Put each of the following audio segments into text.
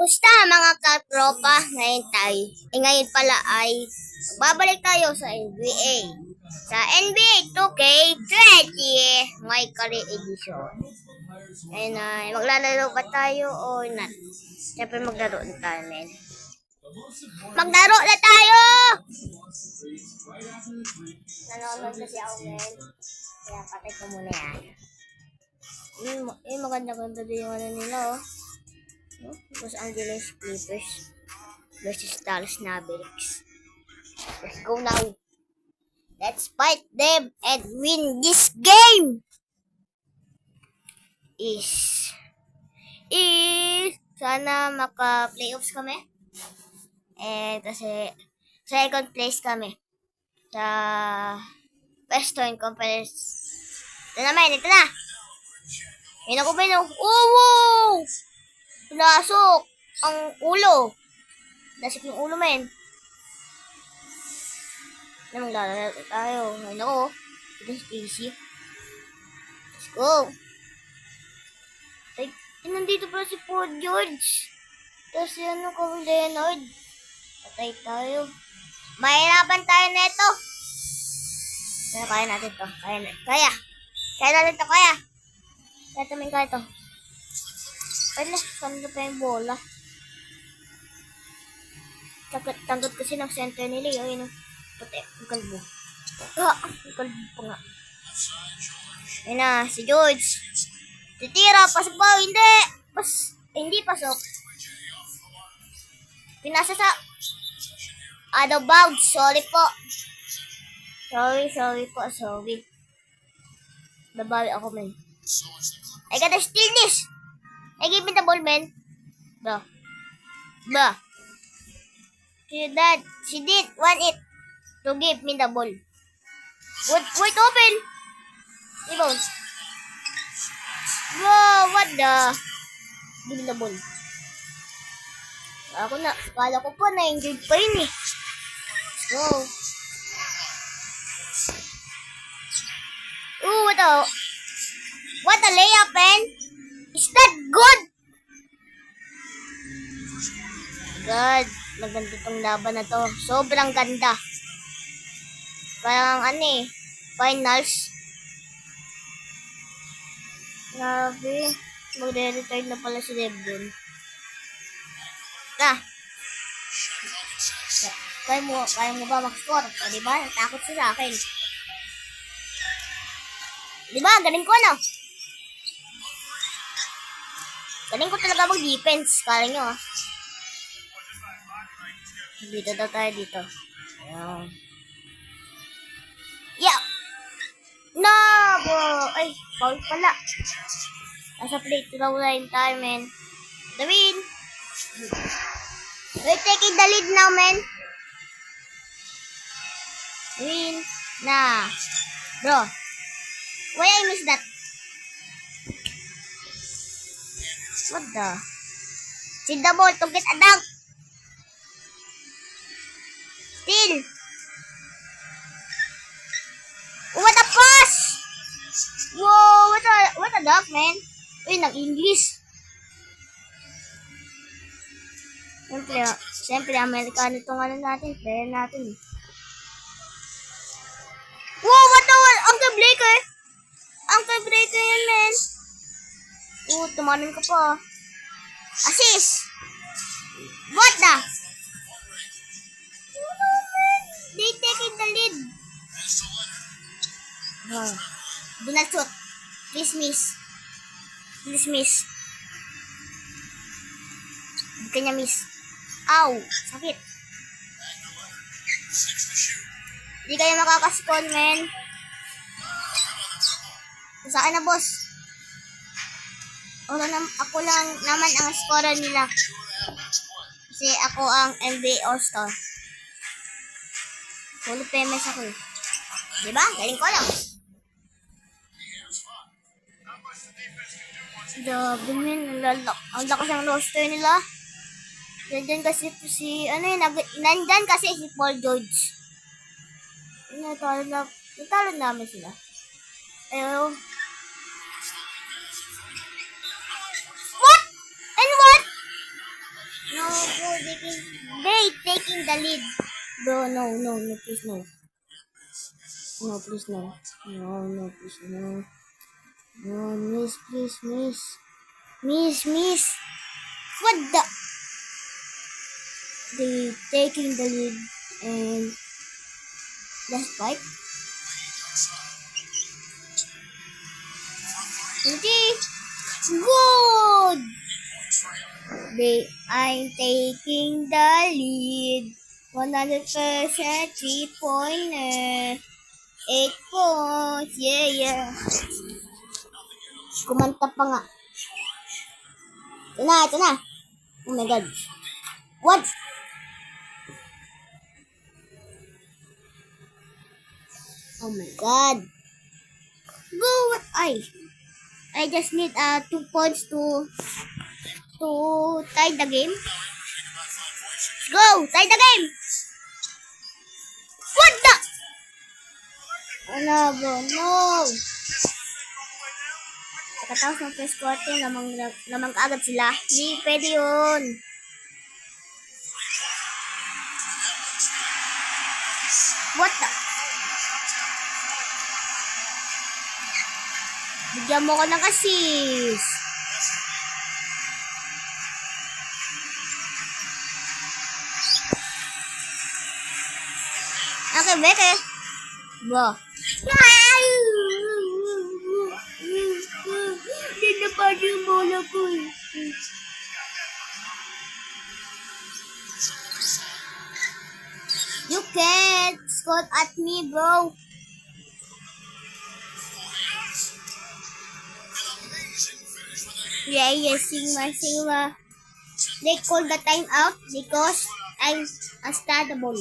Kumusta mga katropa? Ngayon pala ay babalik tayo sa NBA. Sa NBA 2K20 may career edition. Ayun ay, maglalaro ba tayo o not? Siyempre maglaro na tayo, men. Maglaro na tayo! Nanonood kasi ako, men. Kaya patay ko muna yan. Maganda-ganda din yung ano nila, oh. Los Angeles Clippers versus Dallas Mavericks. Let's go now. Let's fight them and win this game. Sana maka-playoffs kami. Kasi second place kami sa Western Conference. Ito na. Yan ako ba yung wow! Nasok ang ulo. Nasok yung ulo, men. Maglalaro tayo. Ayun ako. Ito si Casey. Let's go. Ay, nandito pa si Paul George. Tapos yan ang Kawhi Leonard. Patay tayo. Mahirapan tayo neto. Pero kaya natin to. Kaya natin to. Kaya namin kaya to. Ay, saan na pa yung bola? Tanggot kasi ng center nila yun. Puti, ang kalbo. Ang kalbo pa nga. Ayun na, si George. Titira, pasok ba? Hindi pasok. Pinasa sa out of bounds. Sorry po. Sorry. Nabawi ako, man. I gotta steal this. I give me the ball, man. Bro. She did want it to give me the ball. Wait, open. Rebound. Wow, what the? Give me the ball. Kala ko pa na-injured pa yun eh. Wow. Ooh, what a layup, man. Is that good? God, maganda tong laban na to. Sobrang ganda. Parang finals. Grabe. Magre-retire na pala si LeBron. Kaya mo ba mag-score? O, diba? Natakot siya sa akin. Diba? Galing ko, no? Galing ko talaga mag-defense. Kala nyo, ah. Dito daw tayo dito. Ayan. Yeah! No! Bro! Ay, foul pala. Nasa plate daw line tayo, men. The win! We're taking the lead now, men. Win na. Bro, why I miss that? What the? See the ball to get a dunk. Still. What a pass! Whoa, what a dunk, man. Uy, nag-English. Siyempre, Amerikano itong player natin. Wow, what the? Ang breaker yan, man. Tumanin ka pa. Assist. What the? They taking the lead. Do not shoot. Please miss. Hindi kanya miss. Ow, sakit. Hindi kayo makakaspon, men. Sa akin na, boss. Ako lang naman ang scorer nila. Kasi ako ang NBA All-Star. Full famous ako eh. Diba? Galing ko lang. Grabe, men. Ang lakas ng roster nila. Nandyan kasi si Paul George. Natalo namin sila. Ayaw. What? bro, they taking the lead. Bro, no, please, no. No, please, no. No, please, no. No, miss, please, miss. Miss. What the? They taking the lead and let's fight. Okay. Good. They are taking the lead. 100% 3-pointer. 8 points. Yeah. Kumanta pa nga. Ito na. Oh my God. What? Oh my God. Go. I just need 2 points to tie the game. Let's go. Tie the game. What the? Oh no, bro. No. Pagkatapos ng first quarter, lamang kaagad sila. Hindi pwede yun. What the? Bigyan mo ko ng assist. Okay, bete. Bro. Hindi na pa yung bola ko. You can't score at me, bro. Yeah, Sigma. They call the time out because I'm unstoppable.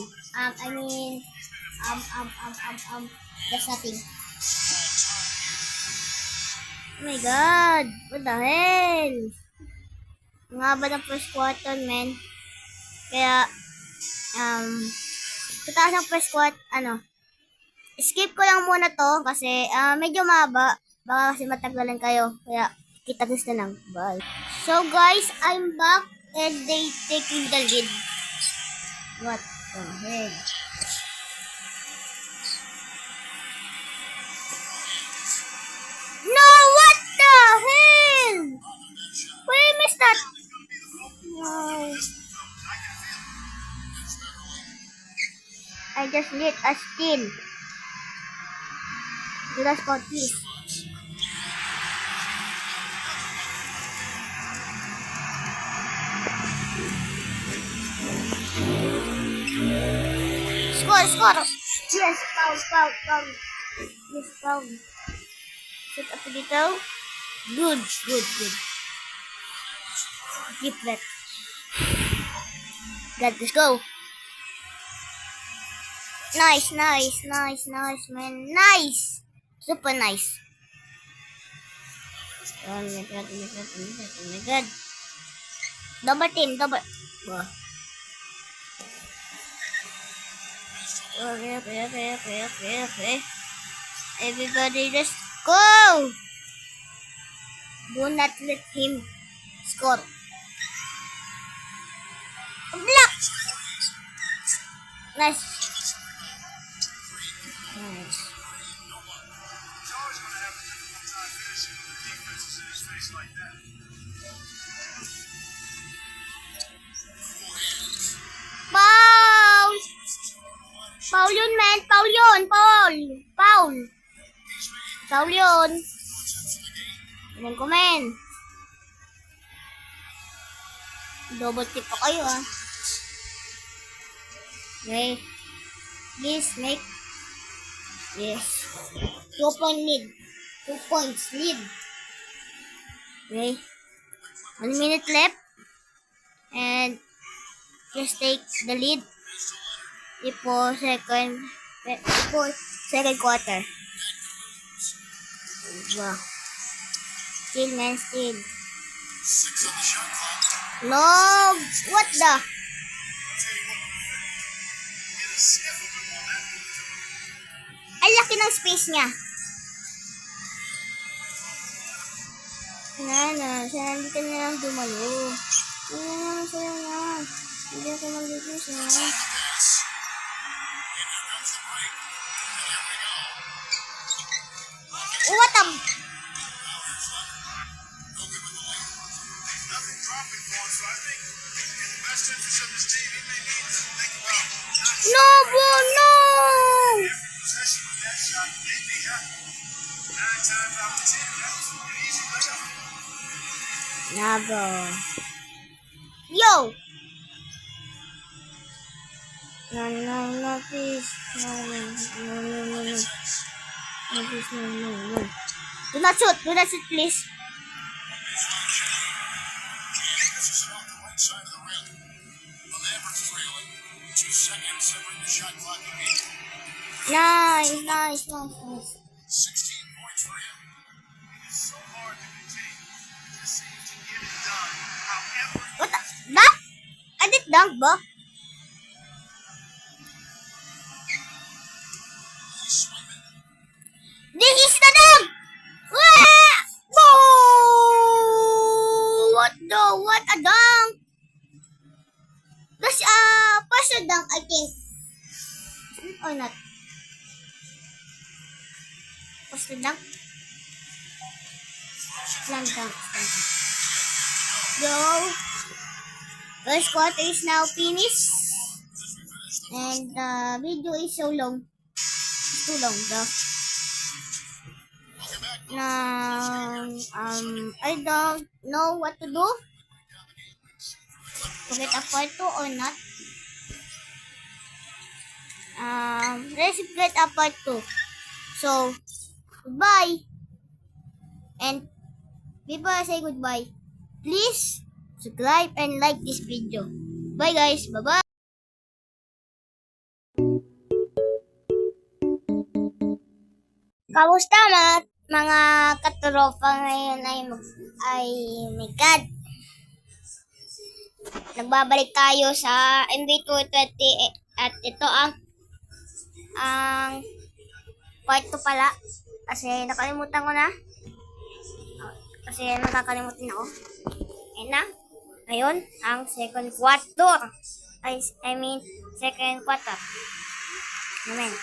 That's nothing. Oh my God, what the hell? Ang haba ng first quarter, man. Kaya, pagkatapos ng first quarter, skip ko lang muna to kasi medyo mahaba. Baka kasi matagalan kayo. Kaya, kita-kits na lang. Bye. So guys, I'm back and they taking the lead. What the hell? No, what the hell? Why I missed that? No. I just need a steal. Do that spot, please. Score. Yes, foul. Yes, foul. Set up dito. Good. Keep that. God, let's go. Nice, man. Nice. Super nice. Oh my God. Double team. Wow. Okay. Everybody just go. Do not let him score. Block. Nice. Foul yun, man. Foul yun. Alam ko, man. Double tip pa kayo, ah. Okay. Please make. Yes. 2 points lead. Okay. 1 minute left. And just take the lead. Before second quarter. Wow. Still. No, what the? Ay, laki ng space niya. Sana dito na lang dumalo. Sayang na. Hindi ako mag-defuse na. What the... No, bro, no! Nah, bro. Yo! No, please. No. No, please, no. Do not shoot, please. Nice. 16 points for him. It is so hard to contain. Just seems to get it done. However, What the? That? I did dunk, bro. he's swimming. This is the dunk! Wah! Whoa! What a dunk! That's partial dunk, I think. Or not? Partial dunk? Slam dunk. Go. First quarter is now finished. And the video is so long. It's too long, though. Now, I don't know what to do. To get a part 2 or not. Let's get a part 2. So, goodbye. And before I say goodbye, please subscribe and like this video. Bye guys. Bye-bye. Kamusta mga katropa ngayon ay my God. Nagbabalik tayo sa MB220 at ito ang part 2 pala kasi nakalimutan ko na. Kasi nakakalimutan ako. Ayun na. Ngayon, ang second quarter. I mean, second quarter. Amen.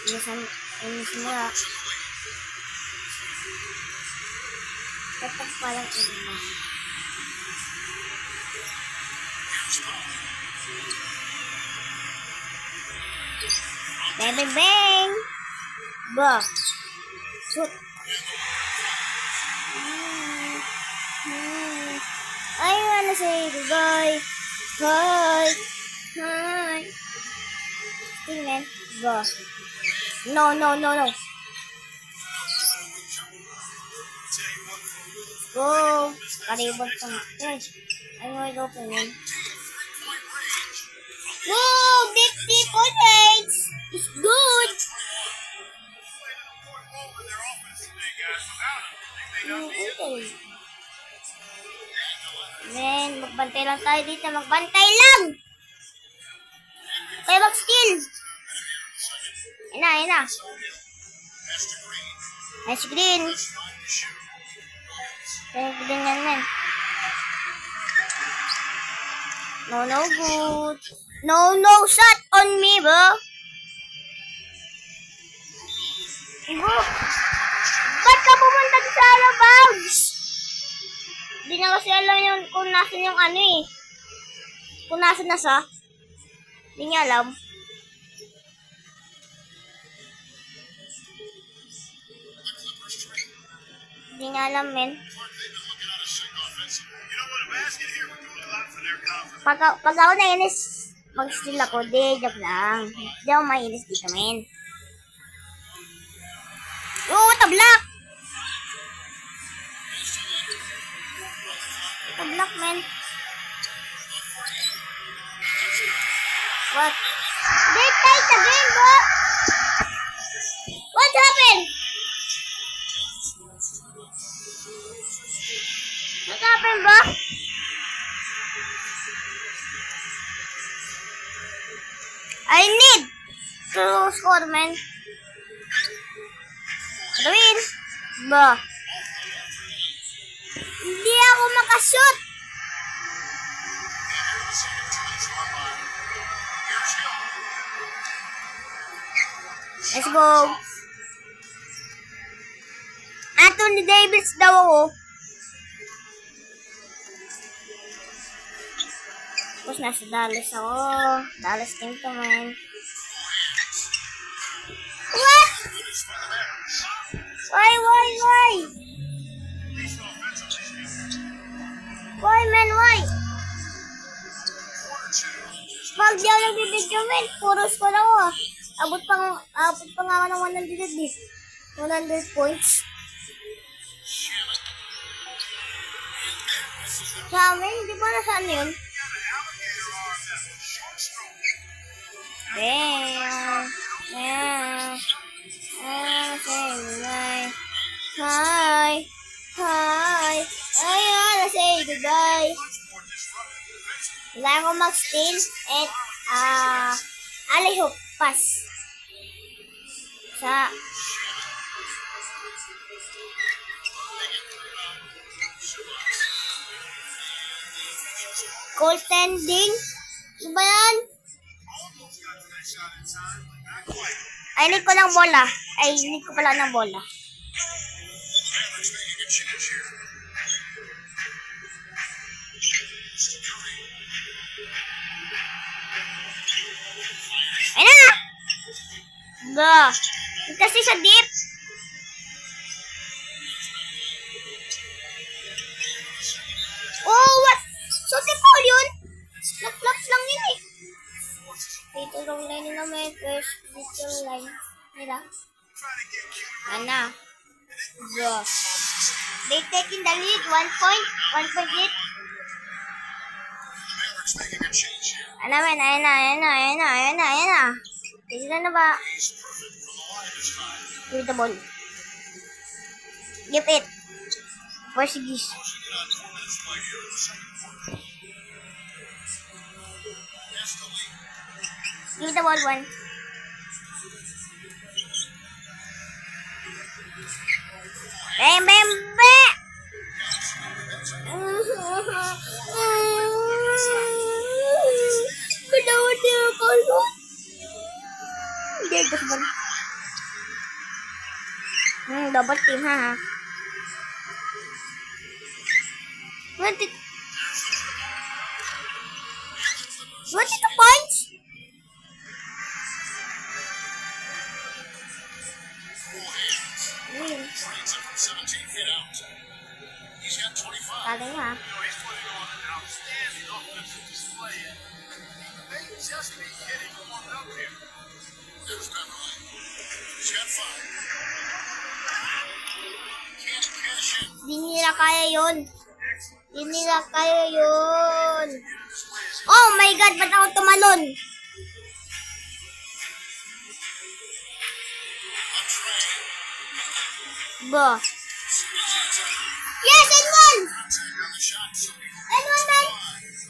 Ini semua. Tetap palang ini. Bang, bang, bang. Bah. Shoot. I wanna say goodbye. Bye. Hi. Hey, man. Go. No. Go. Karibot ka nga. Yes. I'm going to open it. Whoa! 50 points! It's good! Okay. Men, magbantay lang tayo dito. Magbantay lang! Kaya mag-steal! Ayan na. Nice green. Kaya green yan, men. No good. No shot on me, bro. Bro, ba't ka pumunta sa Alabams? Hindi na kasi alam yun kung nasan yung ano eh. Kung nasan na sa. Hindi niya alam. Hindi niya alam, men. Pag ako nainis, mag-steal ako. Di, joke lang. Di ako mainis dito, men. Oh, what a block! What a block, man. What? They tied the game, bro! What happened? What happened, bro? I need to score, man. Win. Ba? Hindi ako makashoot. Let's go. Anthony Davis daw ako. Tapos nasa Dallas ako. Dallas team to, man. What? Why? Why, man, why? Pag di ako nagbibidyo, man, puro score ako, ah. Abot pa nga ako ng 100 points. Sa amin, di ba nasaan yun? Damn. Yeah. Say hi. I wanna say goodbye. Wala akong mag-steal and alley-hoop pass. Sa goaltending. Ano ba yan? Ay, need ko ng bola. Need ko pala ng bola. Ayun na! Ba! Kasi sa deep. Oh, what? So, tipol yun? Lock lang yun eh. Dito long line nila may first. Dito line nila. Ana. Ba. They taking the lead. 1 point. 1 point lead. Ano man, ayun na. Dito na ba? Give the ball. Give it. Portuguese. Give the ball, one. Bam. Kenapa dia kalau? Dia ikut bal. Double team, ha. What it the points? Kali ha. Di nila kaya yun. Oh my God, ba't ako tumalon? Ba. Yes, N1! N1, man!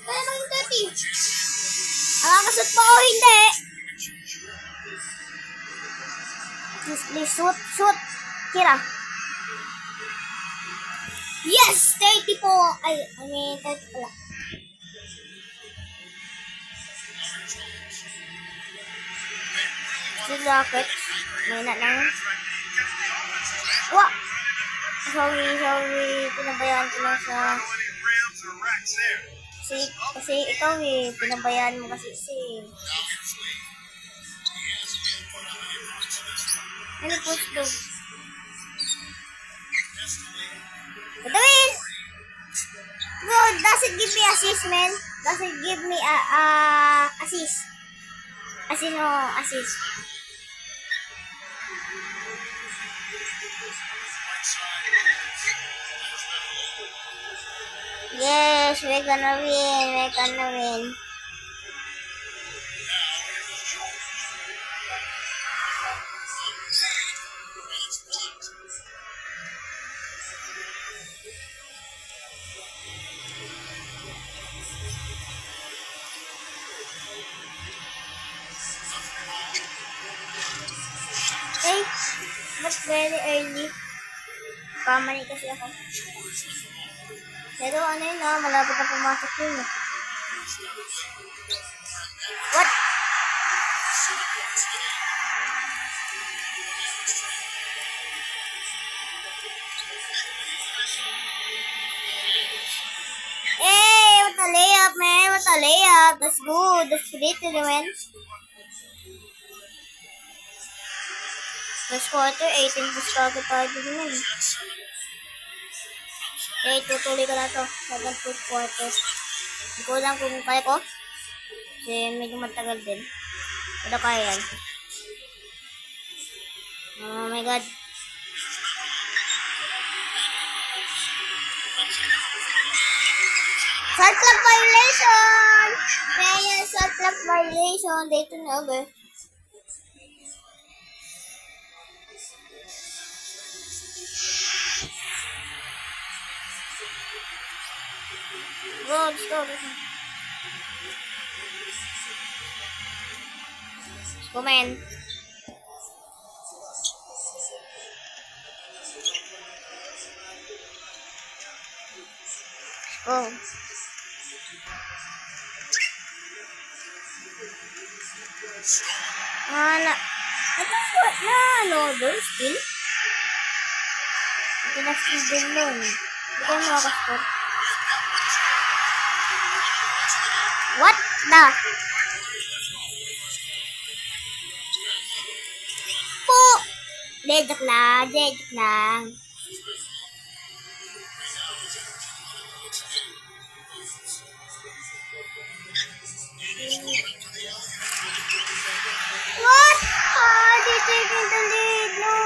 Kaya maging 30. Nakakasot pa o hindi? Please, shoot. Kira. Yes! 30 po! Ay, 30 pala. Still rocket. May na lang. Wah! Sorry. Pinabayaan ko lang sa... Kasi ikaw pinabayaan mo kasi Ano post daw? Gawin! No, doesn't give me assist, man. Doesn't give me assist. Assist. Yes, we're gonna win. Hey, but very early. Pamani kasi ako. Pero ano yun, malapit na pumasok yun. What? Hey, what a layup, man. What a layup. That's good. That's pretty, man. First quarter, 18 plus kagad tayo din yun. Okay, tutuloy ko na to. Hanggang 2 quarters. Hindi ko lang kung kaya ko. Kasi medyo matagal din. Pero kaya yan. Oh my god. Shot clock violation! Kaya shot clock violation. Dito na over. Go, let's go. Let's go, man. Let's go. Another still? Ito na still din nun. Hindi ko makakaspot. What the? Po! Joke lang. What? They taking the lead, no.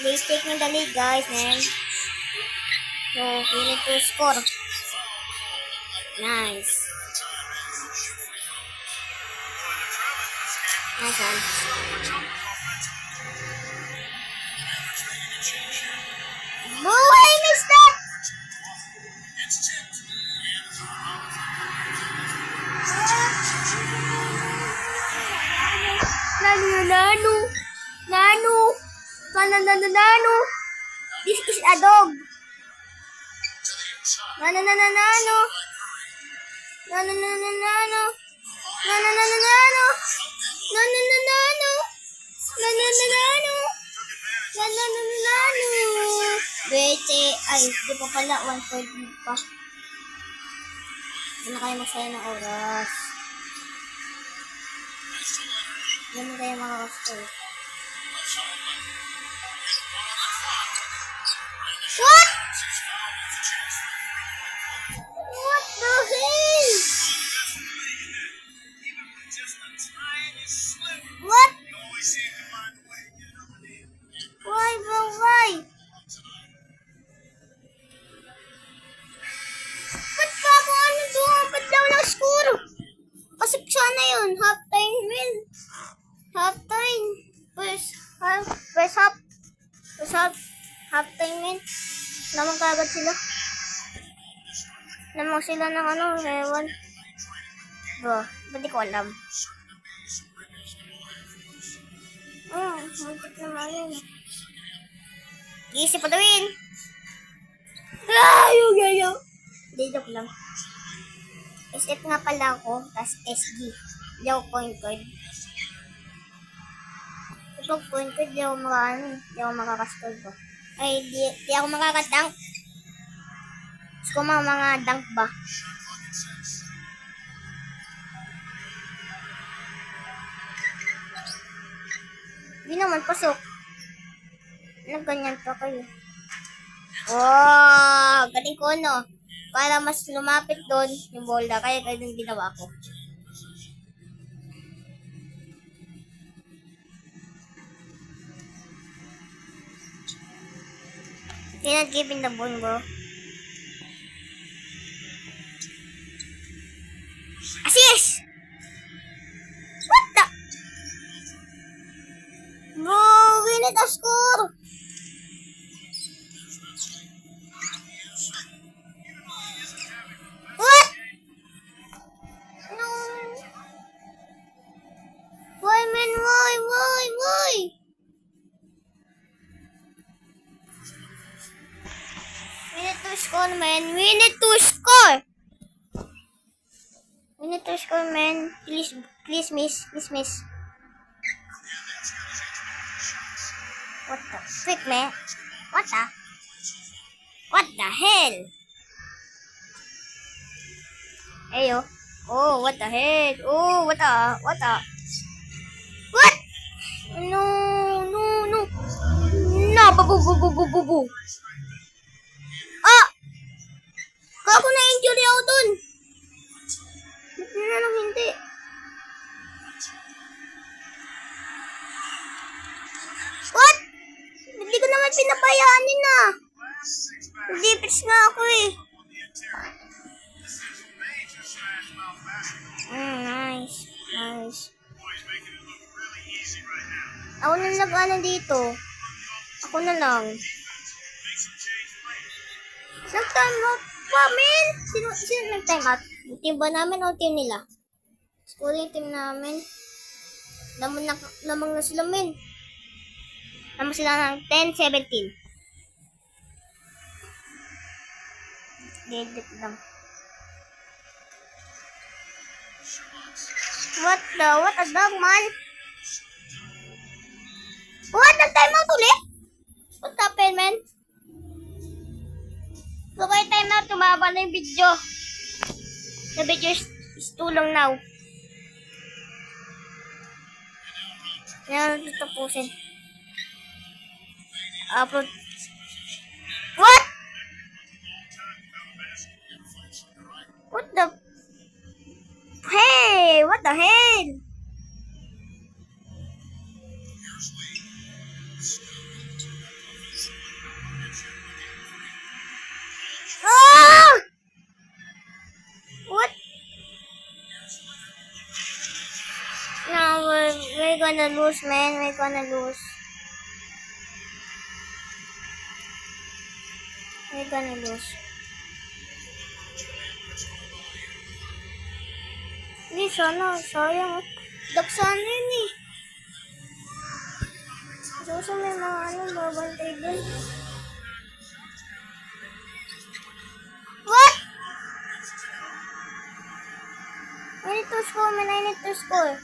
They taking the lead, guys, man. So, we need to score. Nice. Nice one. Oh, I missed that! Nano. This is a dog. Nano. Wait, ay, di pa pala, 1 point pa. Hindi na kayo masaya ng oras. Hindi na kayo makakastay. What? What the hell? What? Why, bro, why? Ba't pa ako ano doon? Ba't daw ng score? Kasi sana yun, half-time win. Half-time. First half. Half-time win. Naman kagad sila. Naman sila ng ano, ewan. Bro, ba't di ko alam? Muntik naman yun. Easy pa the win. Yung. Hindi, joke lang. SF nga pala ako, tas SG. Hindi ako point guard. Kapag point guard, di ako makakastol ko. Ay, di ako makakadunk. Gusto ko mga dunk ba? Hindi naman, pasok. Nagganyan pa kayo. Oh, galing ko, no? Para mas lumapit doon yung bola. Kaya yung ginawa ko. They're not giving the ball, bro. Assist! What the? Bro, we need a score! What? No. Why, man? Why? We need to score, man. We need to score! We We need to score, man. Please, please, miss. Please, miss. What the frick, man? What the? What the hell? Ayo. Oh, what the heck? Oh, what the? What the? What? No, no, no. No, babu, babu, babu, babu. Ah! Kako na injury ako dun. Ba't na lang hindi? What? Hindi ko naman pinabayaanin na. Nagdipits nga ako eh. Nice. Nice. Ako na nag-ano dito. Ako na lang. Nag-time out pa, men. Sino nag-time out? Yung team ba namin o team nila? Scoring team namin. Lamang na sila, men. Lamang sila ng 10-17. Dedit lang. What a dog, man? What? Nag-time out ulit? What happened, man? So, kayo time out, tumaba na yung video. The video is too long now. Yan, tapusin. Upload. What? What the? Hey, what the hell? Ah! What? No, we're gonna lose, man. We're gonna lose. We're gonna lose. Hindi, sana. Sayang. Daksan yun eh. So, may mga babantay dun. What? I need to score, man. I need to score.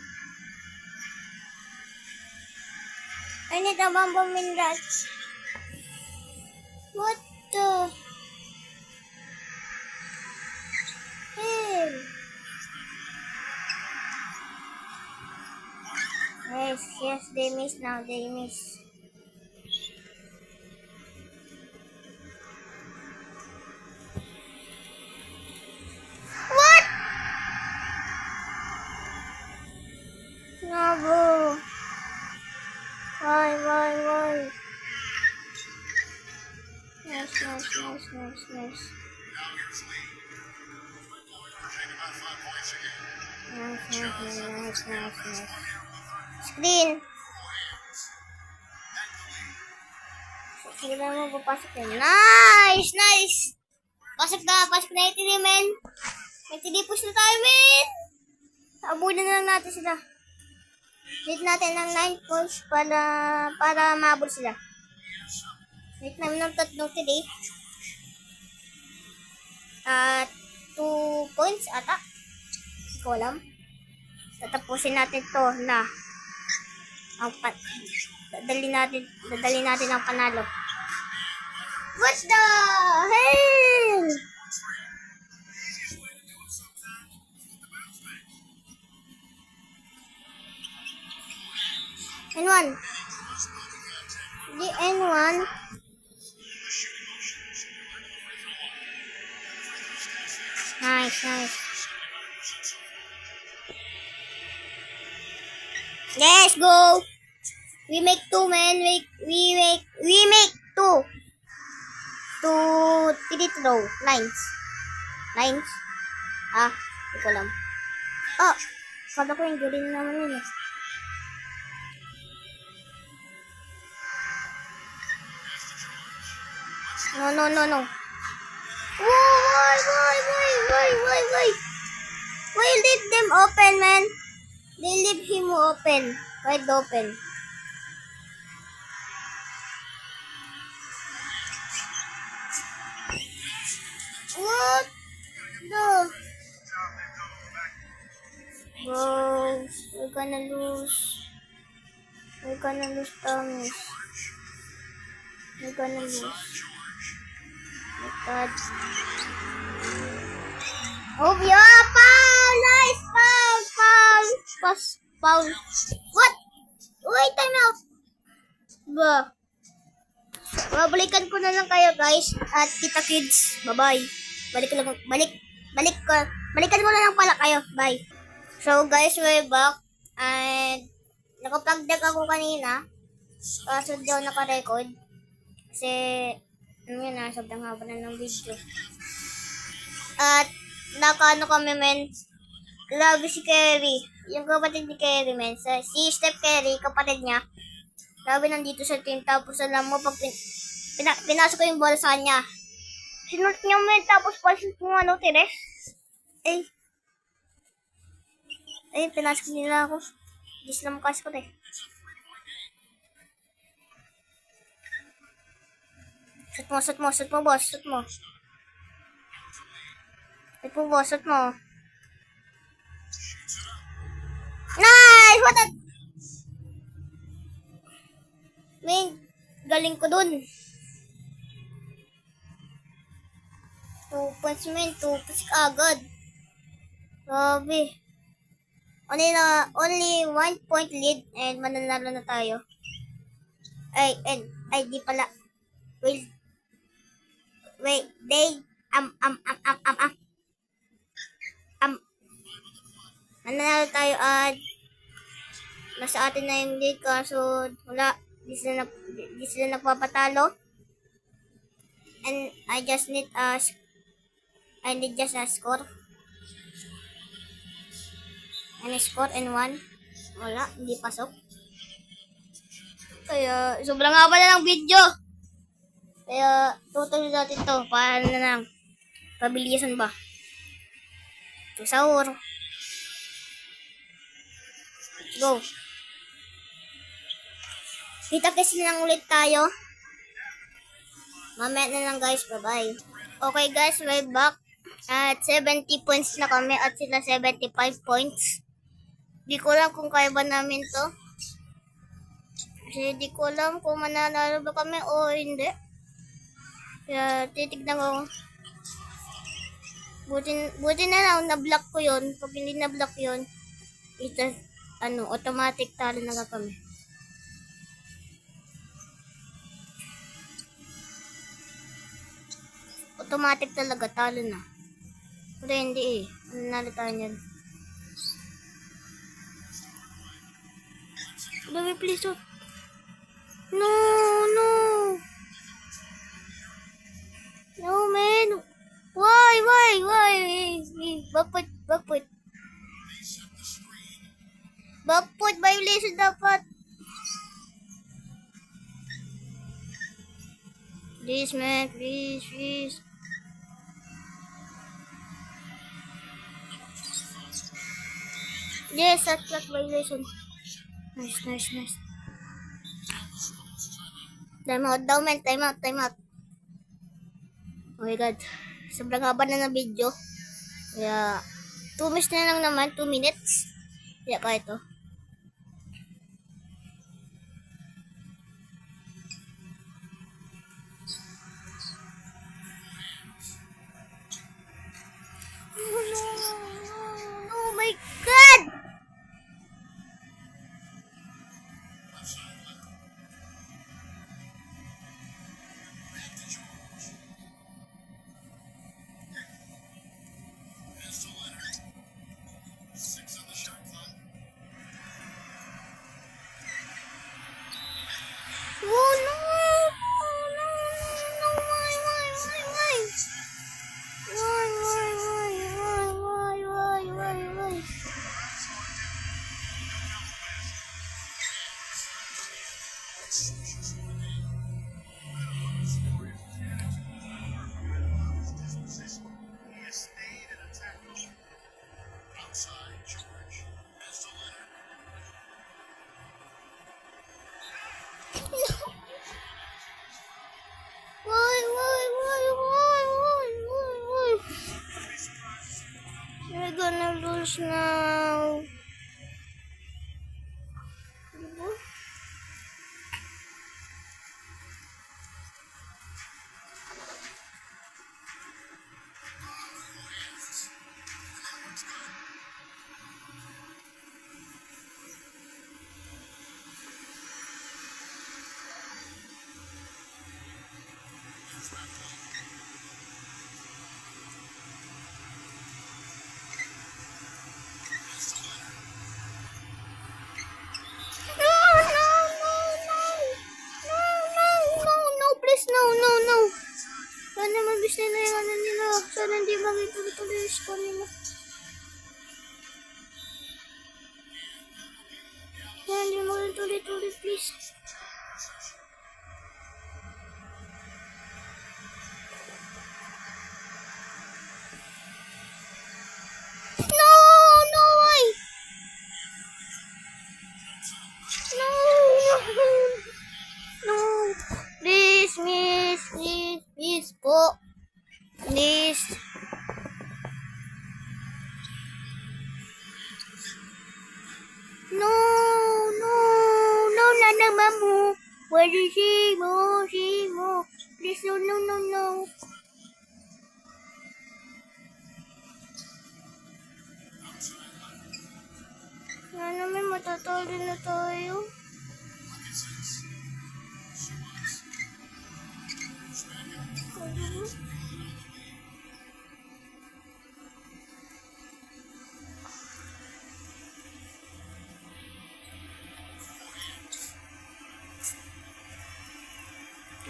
I need a bamboo mineral. What the hell? Yes, they miss now. They miss. What? No, bro. Why? Nice. Nice. Screen. Sige na mo, papasok yun. Nice. Pasok na itili, men. Itili push na tayo, men. Abulin na lang natin sila. Hit natin ng 9 points para mabul sila. Hit namin ng 3 today. 2 points ata. Hindi ko alam. Tatapusin natin to na dadali natin ang panalo. What the hell? N1. The N1. Nice. Let's go. We make 2, man. We make 2. 3 throw. Lines. Hindi ko alam. Oh, kala ko yung gulin naman yun eh. No. Why? Why you leave them open, man? They leave him open. Wide open. What the? gonna lose. We're gonna lose, promise. We're gonna lose. Oh my God. Oh, yeah! Foul! Nice! Foul! Foul! Pass! Foul! What? Wait, time out! Ba? Babalikan ko na lang kayo, guys. At kita kids. Bye-bye. Balikan ko na lang pala kayo. Bye. So, guys, we're back. And nakapag deck ako kanina. Kaso di ako nakarecord. Kasi, ano yun na, sobrang haba na ng video. At, nakaano kami, men. Grabe si Kerry. Yung kapatid ni Kerry, men. Si Steph Curry, kapatid niya. Grabe nandito sa team. Tapos, alam mo, pag pinasok ko yung bola sa kanya. Sinult niya, men. Tapos, pasok mo, Tires. Pinasok nila ako. Dis na makas ko, Shoot mo, boss. Shoot mo, boss. Shoot mo. Nice! What a... Man, galing ko dun. 2 points, man. 2 points agad. Grabe. Only 1 point lead and mananalo na tayo. Ay, di pala. Wait, mananalo tayo at nasa atin na yung lead kaso wala, di sila nagpapatalo. And I need just a score. And score and 1. Wala, hindi pasok. Kaya, sobrang haba na ng video. Kaya, tutuloy natin to. Paano na lang? Pabilisan ba? Ito, sahur. Let's go. Kita-kiss na lang ulit tayo. Mamaya na lang, guys. Bye-bye. Okay, guys. We're back. At 70 points na kami at sila 75 points. Di ko alam kung kaya ba namin to. Kasi di ko alam kung mananalo ba kami o hindi. Kaya titignan ko. Buti na lang na-block ko yun. Pag hindi na-block yun, automatic talo na kami. Automatic talaga, talo na. Pero hindi nanalo tayo yan. Dami, please. No, man. Why? Backput violation dapat. Please, man. Please. Yes, that violation. Nice. Time out daw, man. Time out. Oh my God. Sobrang haba na ng video. Kaya, 2 minutes na lang naman. 2 minutes. Kaya pa ito. Oh my God! We're gonna lose now. No, no, no, no. No, no, no, no, please, no, no, no. Sana mabis nila yung ano nila. Sana hindi magituloy-tuloy yung score nila. Sana hindi magituloy-tuloy, please. No, no way. No, no, no. Please, miss, please, please po. Please. No, no, no, na naman mo. Pwede Simo. Please, no, no, no, no. Na naman, matatalo na tayo.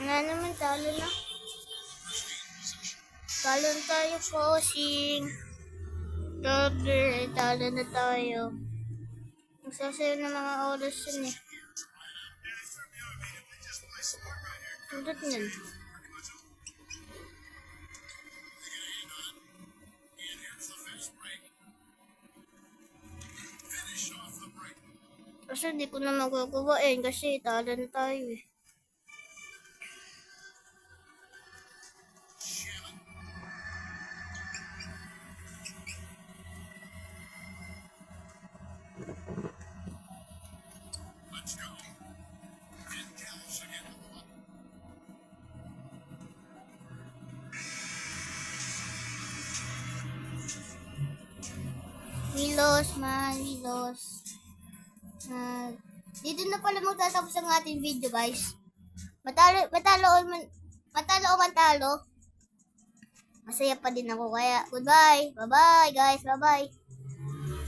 Na naman, talo na. Talo na tayo, posing. Talo na tayo. Magsasayo ng mga oras yun eh. Tulad nun. Kasi hindi ko na magagawa eh. Kasi talo na tayo eh. Let's go. And kills again. We lost. Dito na pala magtatapos ang ating video, guys. Matalo o mantalo, masaya pa din ako. Kaya, goodbye. Bye-bye, guys. Bye-bye.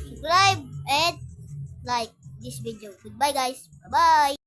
Subscribe and like this video. Goodbye, guys. Bye-bye.